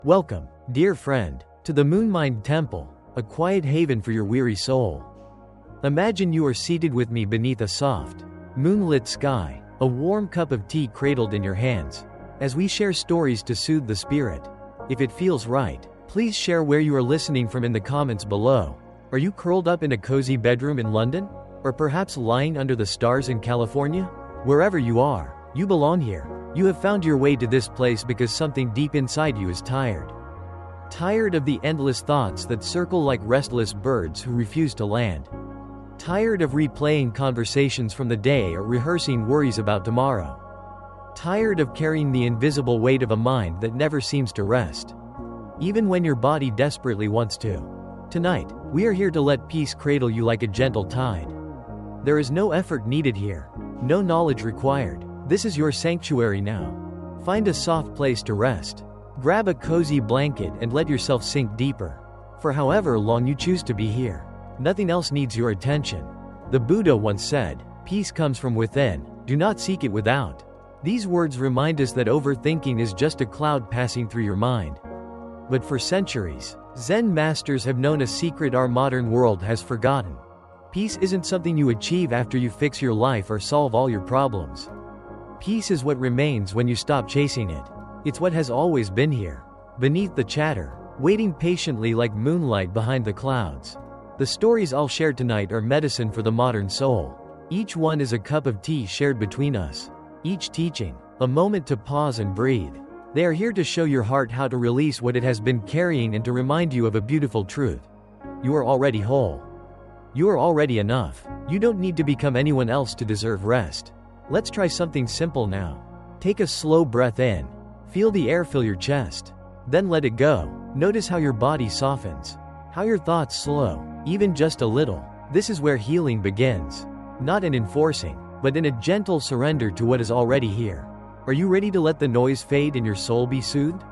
Welcome, dear friend, to the Moonmind Temple, a quiet haven for your weary soul. Imagine you are seated with me beneath a soft, moonlit sky, a warm cup of tea cradled in your hands, as we share stories to soothe the spirit. If it feels right, please share where you are listening from in the comments below. Are you curled up in a cozy bedroom in London? Or perhaps lying under the stars in California? Wherever you are, you belong here. You have found your way to this place because something deep inside you is tired. Tired of the endless thoughts that circle like restless birds who refuse to land. Tired of replaying conversations from the day or rehearsing worries about tomorrow. Tired of carrying the invisible weight of a mind that never seems to rest, even when your body desperately wants to. Tonight, we are here to let peace cradle you like a gentle tide. There is no effort needed here, no knowledge required. This is your sanctuary now. Find a soft place to rest. Grab a cozy blanket and let yourself sink deeper. For however long you choose to be here, nothing else needs your attention. The Buddha once said, "Peace comes from within, do not seek it without." These words remind us that overthinking is just a cloud passing through your mind. But for centuries, Zen masters have known a secret our modern world has forgotten. Peace isn't something you achieve after you fix your life or solve all your problems. Peace is what remains when you stop chasing it. It's what has always been here, beneath the chatter, waiting patiently like moonlight behind the clouds. The stories I'll share tonight are medicine for the modern soul. Each one is a cup of tea shared between us. Each teaching, a moment to pause and breathe. They are here to show your heart how to release what it has been carrying and to remind you of a beautiful truth. You are already whole. You are already enough. You don't need to become anyone else to deserve rest. Let's try something simple now. Take a slow breath in. Feel the air fill your chest. Then let it go. Notice how your body softens. How your thoughts slow, even just a little. This is where healing begins. Not in enforcing, but in a gentle surrender to what is already here. Are you ready to let the noise fade and your soul be soothed?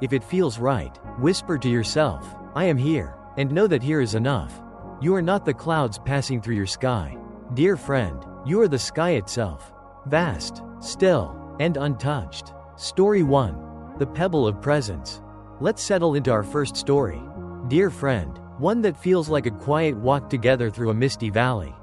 If it feels right, whisper to yourself, "I am here," and know that here is enough. You are not the clouds passing through your sky. Dear friend, you are the sky itself. Vast, still, and untouched. Story 1. The Pebble of Presence. Let's settle into our first story. Dear friend, one that feels like a quiet walk together through a misty valley.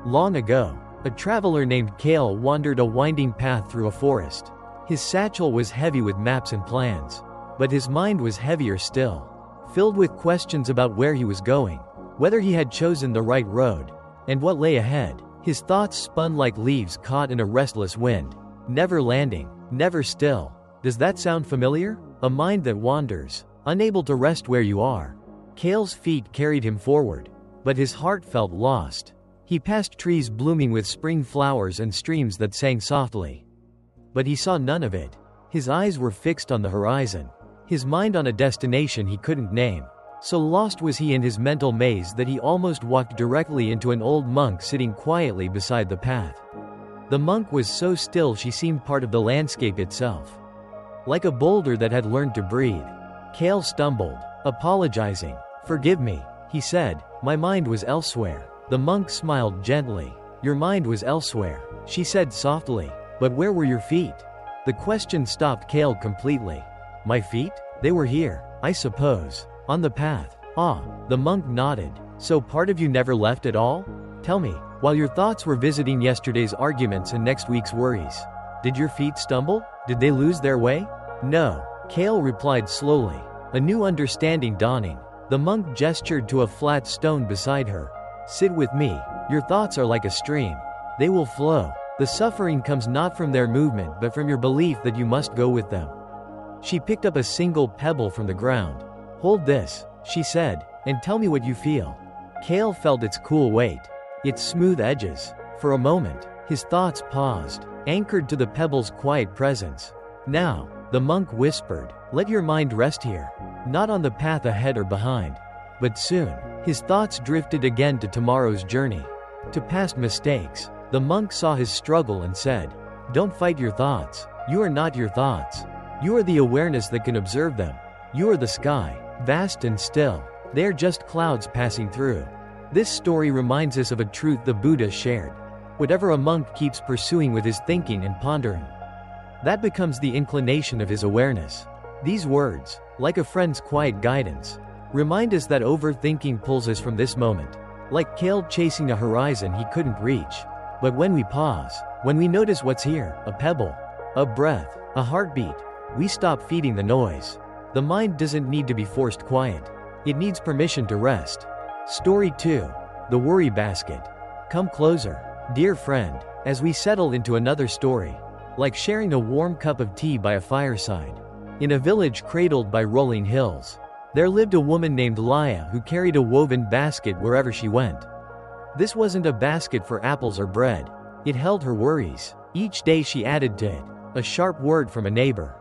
Long ago, a traveler named Kale wandered a winding path through a forest. His satchel was heavy with maps and plans. But his mind was heavier still, filled with questions about where he was going, whether he had chosen the right road, and what lay ahead. His thoughts spun like leaves caught in a restless wind, never landing, never still. Does that sound familiar? A mind that wanders, unable to rest where you are. Kale's feet carried him forward, but his heart felt lost. He passed trees blooming with spring flowers and streams that sang softly. But he saw none of it. His eyes were fixed on the horizon, his mind on a destination he couldn't name. So lost was he in his mental maze that he almost walked directly into an old monk sitting quietly beside the path. The monk was so still she seemed part of the landscape itself. Like a boulder that had learned to breathe. Kale stumbled, apologizing. "Forgive me," he said, "my mind was elsewhere." The monk smiled gently. "Your mind was elsewhere," she said softly. "But where were your feet?" The question stopped Kale completely. "My feet? They were here, I suppose. On the path." "Ah," the monk nodded. "So part of you never left at all? Tell me, while your thoughts were visiting yesterday's arguments and next week's worries, did your feet stumble? Did they lose their way?" "No," Kale replied slowly, a new understanding dawning. The monk gestured to a flat stone beside her. "Sit with me. Your thoughts are like a stream. They will flow. The suffering comes not from their movement but from your belief that you must go with them." She picked up a single pebble from the ground. "Hold this," she said, "and tell me what you feel." Kale felt its cool weight, its smooth edges. For a moment, his thoughts paused, anchored to the pebble's quiet presence. "Now," the monk whispered, "let your mind rest here. Not on the path ahead or behind. But soon, his thoughts drifted again to tomorrow's journey, to past mistakes. The monk saw his struggle and said, "Don't fight your thoughts. You are not your thoughts. You are the awareness that can observe them. You are the sky, vast and still. They are just clouds passing through." This story reminds us of a truth the Buddha shared. Whatever a monk keeps pursuing with his thinking and pondering, that becomes the inclination of his awareness. These words, like a friend's quiet guidance. Remind us that overthinking pulls us from this moment, like Kale chasing a horizon he couldn't reach. But when we pause, when we notice what's here, a pebble, a breath, a heartbeat, we stop feeding the noise. The mind doesn't need to be forced quiet. It needs permission to rest. Story 2. The Worry Basket. Come closer, dear friend, as we settle into another story, like sharing a warm cup of tea by a fireside. In a village cradled by rolling hills, there lived a woman named Laya who carried a woven basket wherever she went. This wasn't a basket for apples or bread. It held her worries. Each day she added to it a sharp word from a neighbor,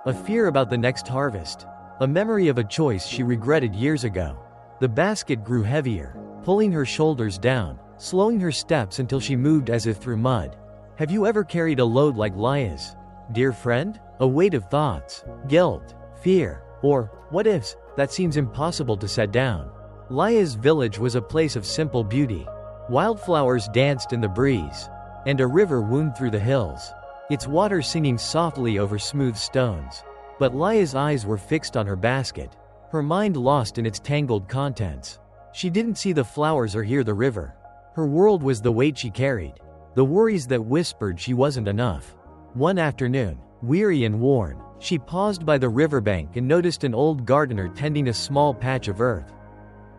a fear about the next harvest, a memory of a choice she regretted years ago. The basket grew heavier, pulling her shoulders down, slowing her steps until she moved as if through mud. Have you ever carried a load like Laya's, dear friend? A weight of thoughts, guilt, fear, or what ifs that seems impossible to set down. Laya's village was a place of simple beauty. Wildflowers danced in the breeze, and a river wound through the hills, its water singing softly over smooth stones. But Laya's eyes were fixed on her basket, her mind lost in its tangled contents. She didn't see the flowers or hear the river. Her world was the weight she carried, the worries that whispered she wasn't enough. One afternoon, weary and worn, she paused by the riverbank and noticed an old gardener tending a small patch of earth.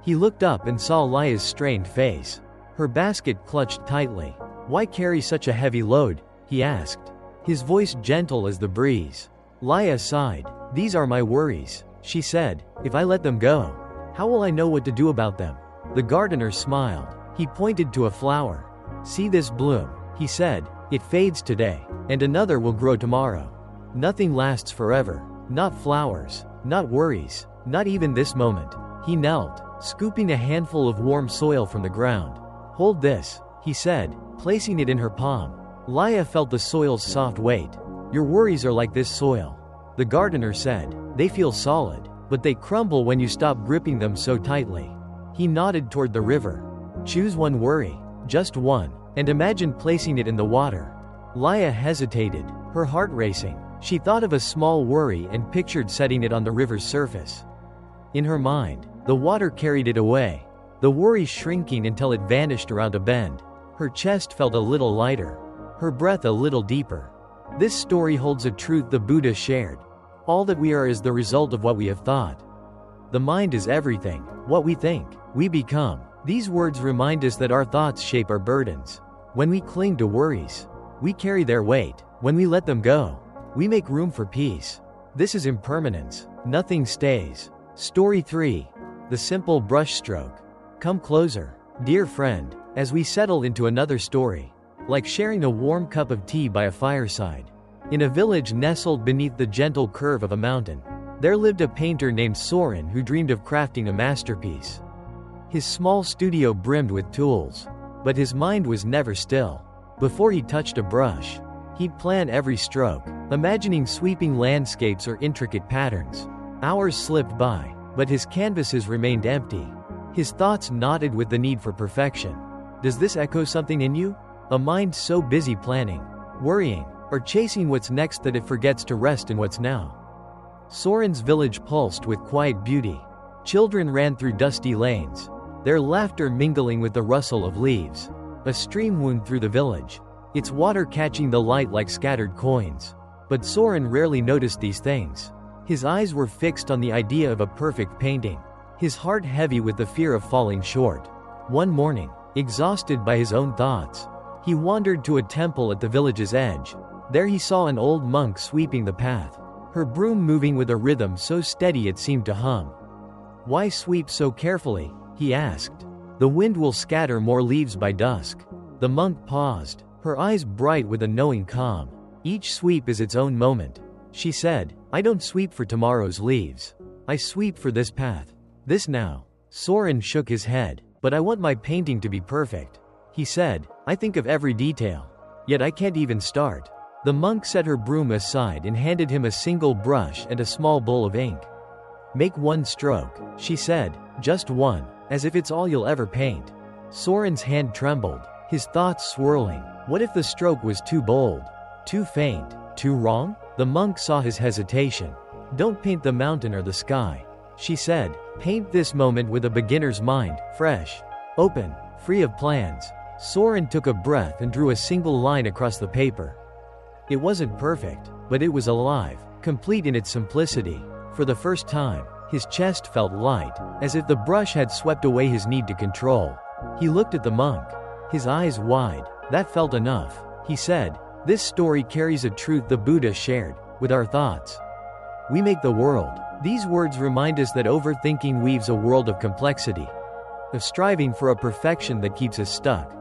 He looked up and saw Laya's strained face. Her basket clutched tightly. "Why carry such a heavy load?" he asked, his voice gentle as the breeze. Laya sighed. "These are my worries," she said. "If I let them go, how will I know what to do about them?" The gardener smiled. He pointed to a flower. "See this bloom," he said. "It fades today, and another will grow tomorrow. Nothing lasts forever. Not flowers, not worries, not even this moment." He knelt, scooping a handful of warm soil from the ground. "Hold this," he said, placing it in her palm. Laya felt the soil's soft weight. "Your worries are like this soil," the gardener said. "They feel solid, but they crumble when you stop gripping them so tightly." He nodded toward the river. "Choose one worry, just one, and imagine placing it in the water." Laya hesitated, her heart racing. She thought of a small worry and pictured setting it on the river's surface. In her mind, the water carried it away, the worry shrinking until it vanished around a bend. Her chest felt a little lighter, her breath a little deeper. This story holds a truth the Buddha shared. All that we are is the result of what we have thought. The mind is everything. What we think, we become. These words remind us that our thoughts shape our burdens. When we cling to worries, we carry their weight. When we let them go, we make room for peace. This is impermanence. Nothing stays. Story 3. The Simple Brushstroke. Come closer, dear friend, as we settle into another story, like sharing a warm cup of tea by a fireside. In a village nestled beneath the gentle curve of a mountain, there lived a painter named Soren who dreamed of crafting a masterpiece. His small studio brimmed with tools, but his mind was never still. Before he touched a brush, he'd plan every stroke, imagining sweeping landscapes or intricate patterns. Hours slipped by, but his canvases remained empty. His thoughts knotted with the need for perfection. Does this echo something in you? A mind so busy planning, worrying, or chasing what's next that it forgets to rest in what's now. Soren's village pulsed with quiet beauty. Children ran through dusty lanes, their laughter mingling with the rustle of leaves. A stream wound through the village, its water catching the light like scattered coins. But Soren rarely noticed these things. His eyes were fixed on the idea of a perfect painting, his heart heavy with the fear of falling short. One morning, exhausted by his own thoughts, he wandered to a temple at the village's edge. There he saw an old monk sweeping the path, her broom moving with a rhythm so steady it seemed to hum. "Why sweep so carefully?" he asked. "The wind will scatter more leaves by dusk." The monk paused, her eyes bright with a knowing calm. "Each sweep is its own moment," she said. "I don't sweep for tomorrow's leaves. I sweep for this path. This now." Soren shook his head. "But I want my painting to be perfect," he said. "I think of every detail, yet I can't even start." The monk set her broom aside and handed him a single brush and a small bowl of ink. "Make one stroke," she said. "Just one, as if it's all you'll ever paint." Soren's hand trembled, his thoughts swirling. What if the stroke was too bold, too faint, too wrong? The monk saw his hesitation. Don't paint the mountain or the sky, she said. Paint this moment with a beginner's mind, fresh, open, free of plans. Soren took a breath and drew a single line across the paper. It wasn't perfect, but it was alive, complete in its simplicity. For the first time, his chest felt light, as if the brush had swept away his need to control. He looked at the monk, his eyes wide. That felt enough, he said. This story carries a truth the Buddha shared. With our thoughts, we make the world. These words remind us that overthinking weaves a world of complexity, of striving for a perfection that keeps us stuck.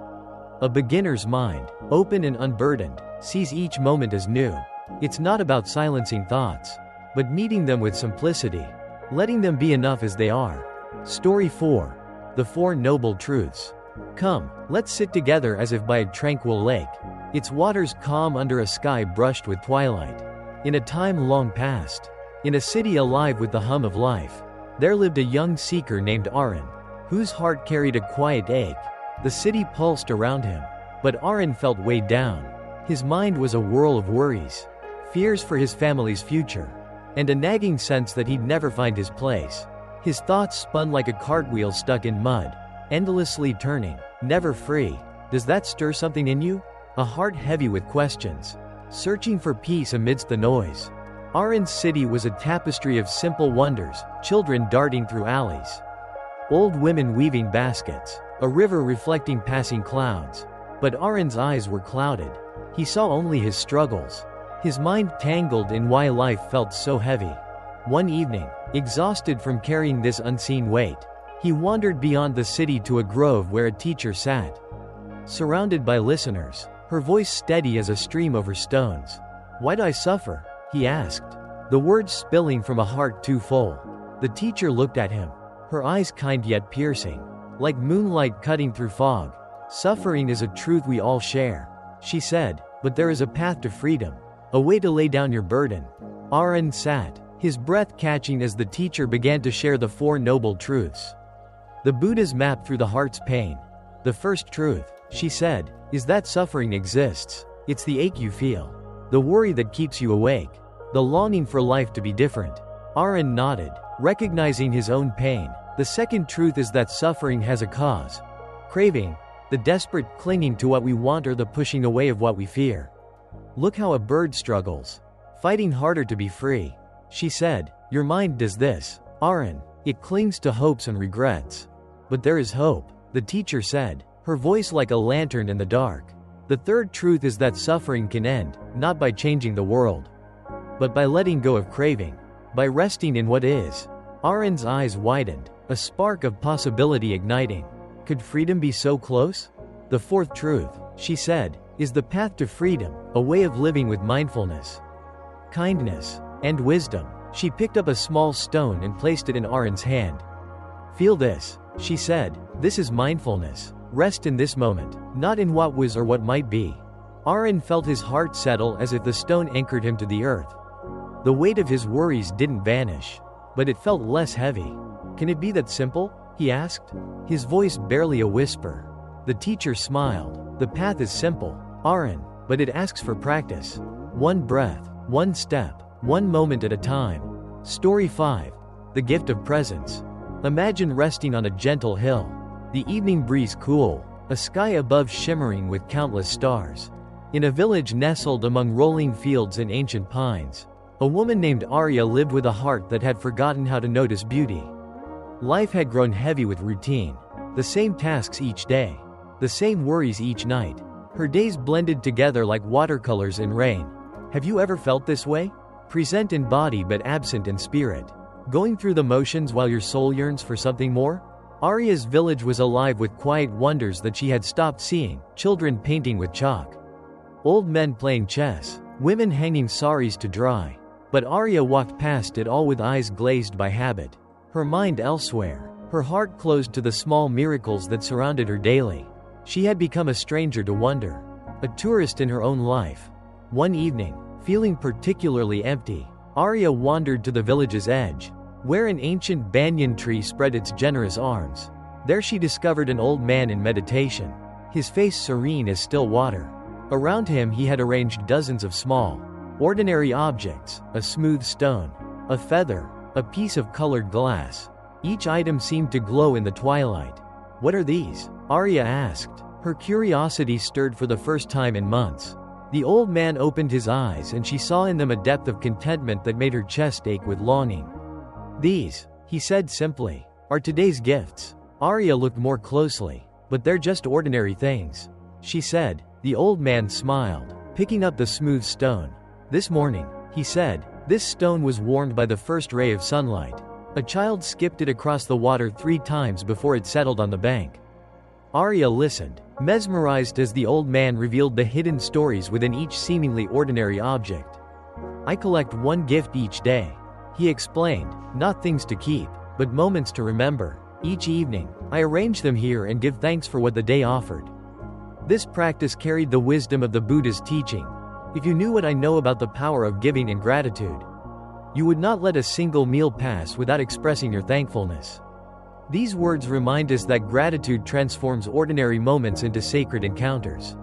A beginner's mind, open and unburdened, sees each moment as new. It's not about silencing thoughts, but meeting them with simplicity, letting them be enough as they are. Story 4. The Four Noble Truths. Come, let's sit together as if by a tranquil lake, its waters calm under a sky brushed with twilight. In a time long past, in a city alive with the hum of life, there lived a young seeker named Aaron, whose heart carried a quiet ache. The city pulsed around him, but Aaron felt weighed down. His mind was a whirl of worries, fears for his family's future, and a nagging sense that he'd never find his place. His thoughts spun like a cartwheel stuck in mud, endlessly turning, never free. Does that stir something in you? A heart heavy with questions, searching for peace amidst the noise. Aaron's city was a tapestry of simple wonders, children darting through alleys, old women weaving baskets, a river reflecting passing clouds. But Aaron's eyes were clouded. He saw only his struggles, his mind tangled in why life felt so heavy. One evening, exhausted from carrying this unseen weight, he wandered beyond the city to a grove where a teacher sat, surrounded by listeners, her voice steady as a stream over stones. "Why do I suffer?" he asked, the words spilling from a heart too full. The teacher looked at him, her eyes kind yet piercing, like moonlight cutting through fog. "Suffering is a truth we all share," she said, "but there is a path to freedom, a way to lay down your burden." Aaron sat, his breath catching as the teacher began to share the Four Noble Truths, the Buddha's map through the heart's pain. "The first truth," she said, "is that suffering exists. It's the ache you feel, the worry that keeps you awake, the longing for life to be different." Aaron nodded, recognizing his own pain. "The second truth is that suffering has a cause. Craving, the desperate clinging to what we want or the pushing away of what we fear. Look how a bird struggles, fighting harder to be free," she said. "Your mind does this, Aaron. It clings to hopes and regrets. But there is hope," the teacher said, her voice like a lantern in the dark. "The third truth is that suffering can end, not by changing the world, but by letting go of craving, by resting in what is." Aaron's eyes widened, a spark of possibility igniting. Could freedom be so close? "The fourth truth," she said, "is the path to freedom, a way of living with mindfulness, kindness, and wisdom." She picked up a small stone and placed it in Aaron's hand. "Feel this," she said. "This is mindfulness. Rest in this moment, not in what was or what might be." Aaron felt his heart settle as if the stone anchored him to the earth. The weight of his worries didn't vanish, but it felt less heavy. "Can it be that simple?" he asked, his voice barely a whisper. The teacher smiled. "The path is simple, Aaron, but it asks for practice. One breath, one step, one moment at a time." Story 5. The Gift of Presence. Imagine resting on a gentle hill, the evening breeze cool, a sky above shimmering with countless stars. In a village nestled among rolling fields and ancient pines, a woman named Arya lived with a heart that had forgotten how to notice beauty. Life had grown heavy with routine, the same tasks each day, the same worries each night. Her days blended together like watercolors in rain. Have you ever felt this way? Present in body but absent in spirit. Going through the motions while your soul yearns for something more? Arya's village was alive with quiet wonders that she had stopped seeing: children painting with chalk, old men playing chess, women hanging saris to dry. But Arya walked past it all with eyes glazed by habit, her mind elsewhere, her heart closed to the small miracles that surrounded her daily. She had become a stranger to wonder, a tourist in her own life. One evening, feeling particularly empty, Arya wandered to the village's edge, where an ancient banyan tree spread its generous arms. There she discovered an old man in meditation, his face serene as still water. Around him he had arranged dozens of small, ordinary objects: a smooth stone, a feather, a piece of colored glass. Each item seemed to glow in the twilight. "What are these?" Arya asked. Her curiosity stirred for the first time in months. The old man opened his eyes and she saw in them a depth of contentment that made her chest ache with longing. "These," he said simply, "are today's gifts." Arya looked more closely. "But they're just ordinary things," she said. The old man smiled, picking up the smooth stone. "This morning," he said, "this stone was warmed by the first ray of sunlight. A child skipped it across the water 3 times before it settled on the bank." Arya listened, mesmerized as the old man revealed the hidden stories within each seemingly ordinary object. "I collect one gift each day," he explained, "not things to keep, but moments to remember. Each evening, I arrange them here and give thanks for what the day offered." This practice carried the wisdom of the Buddha's teaching. "If you knew what I know about the power of giving and gratitude, you would not let a single meal pass without expressing your thankfulness." These words remind us that gratitude transforms ordinary moments into sacred encounters.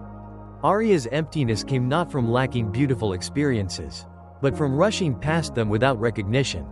Arya's emptiness came not from lacking beautiful experiences, but from rushing past them without recognition.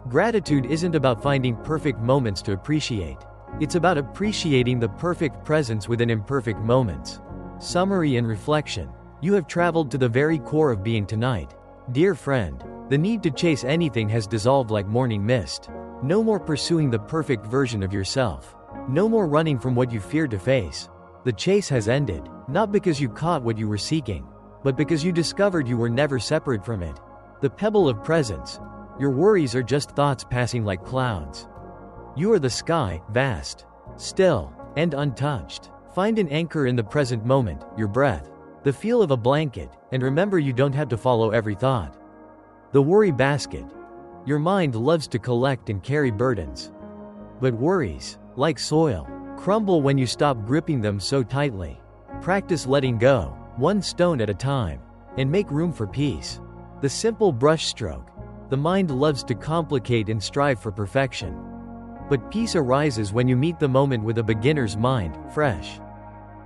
Gratitude isn't about finding perfect moments to appreciate. It's about appreciating the perfect presence within imperfect moments. Summary and reflection. You have traveled to the very core of being tonight. Dear friend, the need to chase anything has dissolved like morning mist. No more pursuing the perfect version of yourself. No more running from what you fear to face. The chase has ended, not because you caught what you were seeking, but because you discovered you were never separate from it. The pebble of presence. Your worries are just thoughts passing like clouds. You are the sky, vast, still, and untouched. Find an anchor in the present moment, your breath, the feel of a blanket, and remember you don't have to follow every thought. The worry basket. Your mind loves to collect and carry burdens. But worries, like soil, crumble when you stop gripping them so tightly. Practice letting go, one stone at a time, and make room for peace. The simple brushstroke. The mind loves to complicate and strive for perfection. But peace arises when you meet the moment with a beginner's mind, fresh,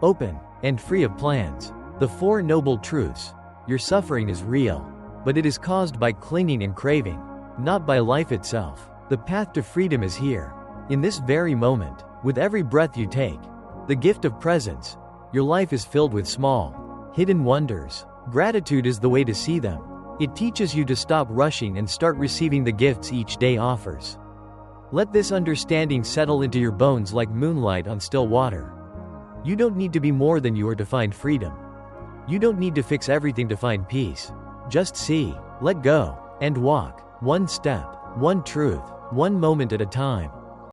open, and free of plans. The 4 noble truths. Your suffering is real, but it is caused by clinging and craving, not by life itself. The path to freedom is here, in this very moment, with every breath you take. The gift of presence. Your life is filled with small, hidden wonders. Gratitude is the way to see them. It teaches you to stop rushing and start receiving the gifts each day offers. Let this understanding settle into your bones like moonlight on still water. You don't need to be more than you are to find freedom. You don't need to fix everything to find peace. Just see, let go, and walk, one step, one truth, one moment at a time.